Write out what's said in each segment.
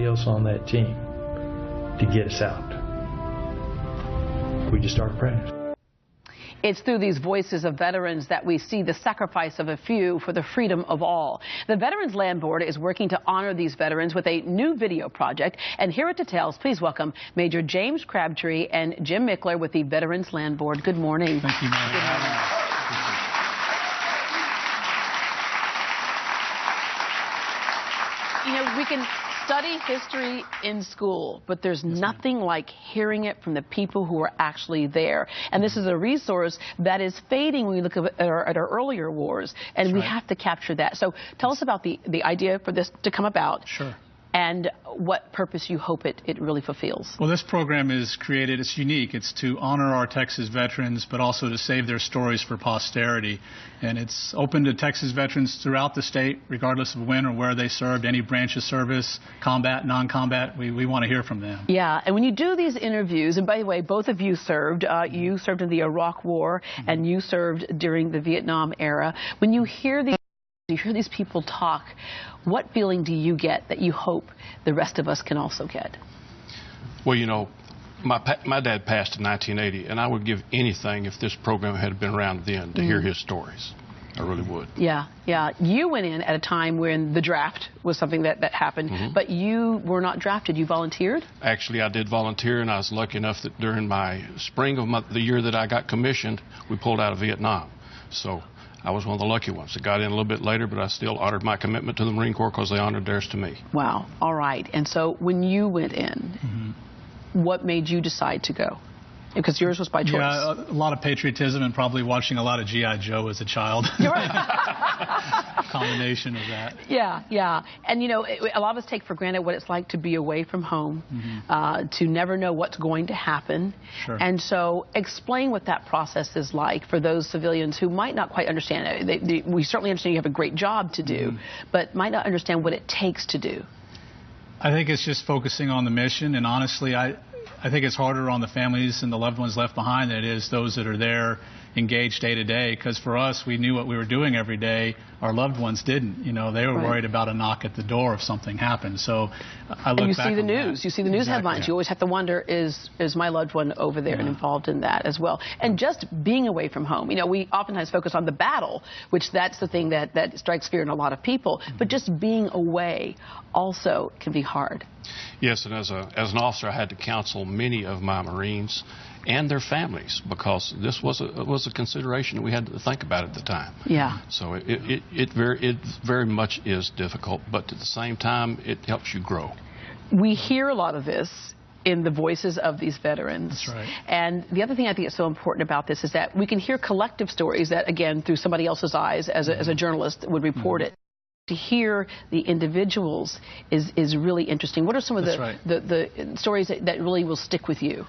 else on that team to get us out. We just started praying. It's through these voices of veterans that we see the sacrifice of a few for the freedom of all. The Veterans Land Board is working to honor these veterans with a new video project. And here at details, please welcome Major James Crabtree and Jim Mickler with the Veterans Land Board. Good morning. Thank you, Mary. Good morning. You know, we can study history in school, but there's nothing like hearing it from the people who are actually there. And this is a resource that is fading when we look at our earlier wars, and we have to capture that. So tell us about the idea for this to come about. Sure. And what purpose you hope it really fulfills. Well, this program is created, it's unique. It's to honor our Texas veterans, but also to save their stories for posterity. And it's open to Texas veterans throughout the state, regardless of when or where they served, any branch of service, combat, non-combat. We want to hear from them. Yeah, and when you do these interviews, and by the way, both of you served. You served in the Iraq War, and you served during the Vietnam era. When you hear these people talk, what feeling do you get that you hope the rest of us can also get? Well, you know, my dad passed in 1980, and I would give anything if this program had been around then to hear his stories. I really would. Yeah, yeah. You went in at a time when the draft was something that happened, but you were not drafted. You volunteered? Actually, I did volunteer, and I was lucky enough that during my spring of the year that I got commissioned, we pulled out of Vietnam. So I was one of the lucky ones that got in a little bit later, but I still honored my commitment to the Marine Corps because they honored theirs to me. Wow. All right. And so when you went in, what made you decide to go? Because yours was by choice. Yeah, a lot of patriotism and probably watching a lot of G.I. Joe as a child. You're right. Combination of that. Yeah, yeah. And, you know, a lot of us take for granted what it's like to be away from home, to never know what's going to happen. Sure. And so explain what that process is like for those civilians who might not quite understand it. We certainly understand you have a great job to do, but might not understand what it takes to do. I think it's just focusing on the mission, and honestly, I think it's harder on the families and the loved ones left behind than it is those that are there engaged day to day, because for us, we knew what we were doing every day. Our loved ones didn't. You know, they were worried about a knock at the door if something happened. So I look back. And you see the news. You see the news headlines. You always have to wonder, is my loved one over there and involved in that as well? And just being away from home. You know, we oftentimes focus on the battle, which that's the thing that strikes fear in a lot of people. But just being away also can be hard. Yes, and as an officer, I had to counsel many of my Marines and their families, because this was a consideration we had to think about at the time. Yeah. So it very much is difficult, but at the same time, it helps you grow. We hear a lot of this in the voices of these veterans. That's right. And the other thing I think is so important about this is that we can hear collective stories that, again, through somebody else's eyes, as a journalist would report it. To hear the individuals is really interesting. What are some of the stories that really will stick with you?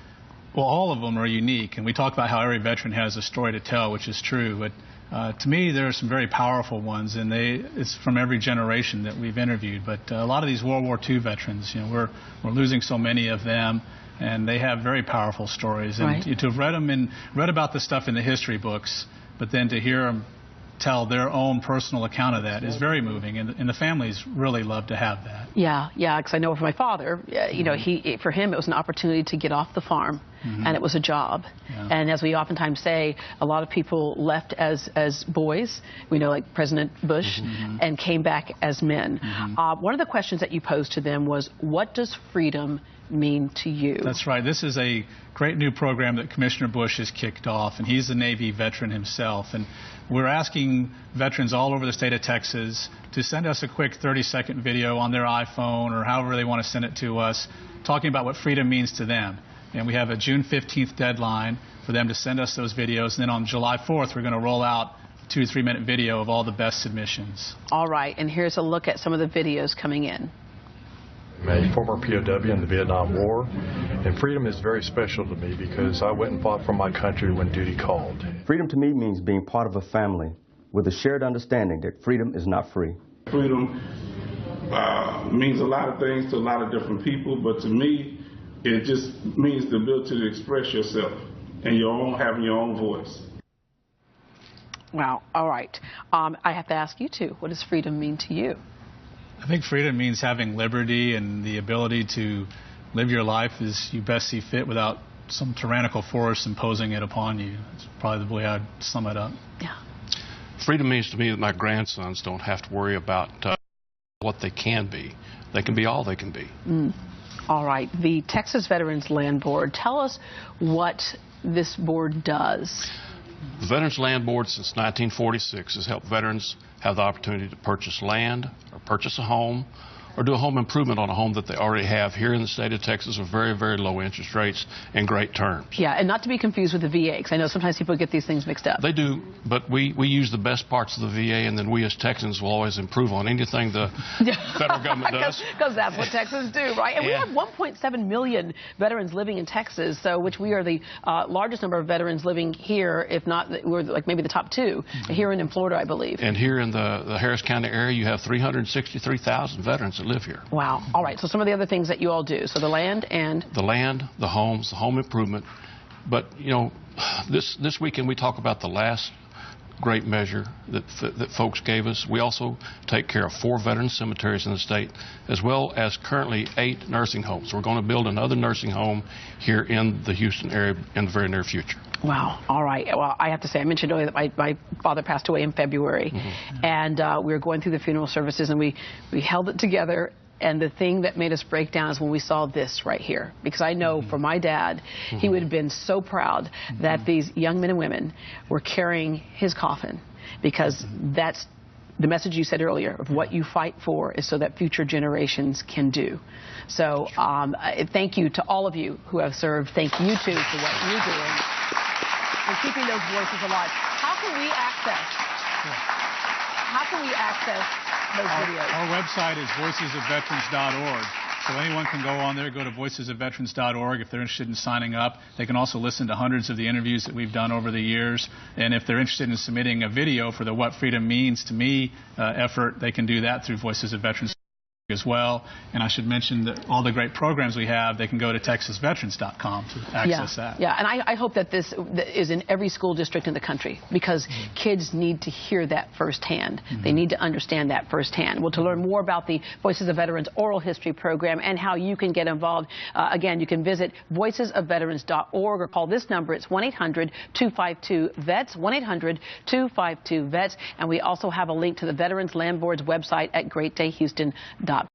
Well, all of them are unique, and we talk about how every veteran has a story to tell, which is true. But to me, there are some very powerful ones, and it's from every generation that we've interviewed. But a lot of these World War II veterans, you know, we're losing so many of them, and they have very powerful stories. And to have read them and read about the stuff in the history books, but then to hear them tell their own personal account of that is very moving, and the families really love to have that. Yeah, yeah, because I know for my father, you know, for him it was an opportunity to get off the farm, and it was a job. And as we oftentimes say, a lot of people left as boys, we know, like President Bush, and came back as men. One of the questions that you posed to them was, what does freedom mean to you? That's right. This is a great new program that Commissioner Bush has kicked off, and he's a Navy veteran himself. And we're asking veterans all over the state of Texas to send us a quick 30-second video on their iPhone or however they want to send it to us, talking about what freedom means to them. And we have a June 15th deadline for them to send us those videos. And then on July 4th, we're going to roll out a 2- to 3-minute video of all the best submissions. All right, and here's a look at some of the videos coming in. I'm a former POW in the Vietnam War, and freedom is very special to me because I went and fought for my country when duty called. Freedom to me means being part of a family with a shared understanding that freedom is not free. Freedom means a lot of things to a lot of different people, but to me, it just means the ability to express yourself and having your own voice. Wow. All right. I have to ask you too, what does freedom mean to you? I think freedom means having liberty and the ability to live your life as you best see fit without some tyrannical force imposing it upon you. That's probably the way I'd sum it up. Yeah. Freedom means to me that my grandsons don't have to worry about what they can be. They can be all they can be. All right. The Texas Veterans Land Board, tell us what this board does. The Veterans Land Board since 1946 has helped veterans have the opportunity to purchase land or purchase a home or do a home improvement on a home that they already have here in the state of Texas with very, very low interest rates and great terms. Yeah, and not to be confused with the VA, because I know sometimes people get these things mixed up. They do, but we use the best parts of the VA, and then we as Texans will always improve on anything the federal government does. Because that's what Texans do, right? And we have 1.7 million veterans living in Texas, so which we are the largest number of veterans living here, if not, we're like maybe the top two, here in Florida, I believe. And here in the Harris County area, you have 363,000 veterans that live here. Wow. All right. So some of the other things that you all do. So the land and... The land, the homes, the home improvement. But, you know, this weekend we talk about the last great measure that folks gave us. We also take care of 4 veteran cemeteries in the state, as well as currently 8 nursing homes. We're going to build another nursing home here in the Houston area in the very near future. Wow. All right. Well, I have to say, I mentioned earlier that my father passed away in February, and we were going through the funeral services, and we held it together. And the thing that made us break down is when we saw this right here. Because I know for my dad, he would have been so proud that these young men and women were carrying his coffin. Because that's the message you said earlier of what you fight for is so that future generations can do. So thank you to all of you who have served. Thank you, too, for what you're doing and keeping those voices alive. How can we access those videos? Our website is voicesofveterans.org. So anyone can go on there, go to voicesofveterans.org if they're interested in signing up. They can also listen to hundreds of the interviews that we've done over the years. And if they're interested in submitting a video for the What Freedom Means to Me effort, they can do that through Voices of Veterans as well. And I should mention that all the great programs we have, they can go to texasveterans.com to access that. Yeah, and I hope that this is in every school district in the country, because kids need to hear that firsthand. They need to understand that firsthand. Well, to learn more about the Voices of Veterans Oral History Program and how you can get involved, again, you can visit voicesofveterans.org or call this number. It's 1-800-252-VETS, 1-800-252-VETS. And we also have a link to the Veterans Land Board's website at greatdayhouston.org.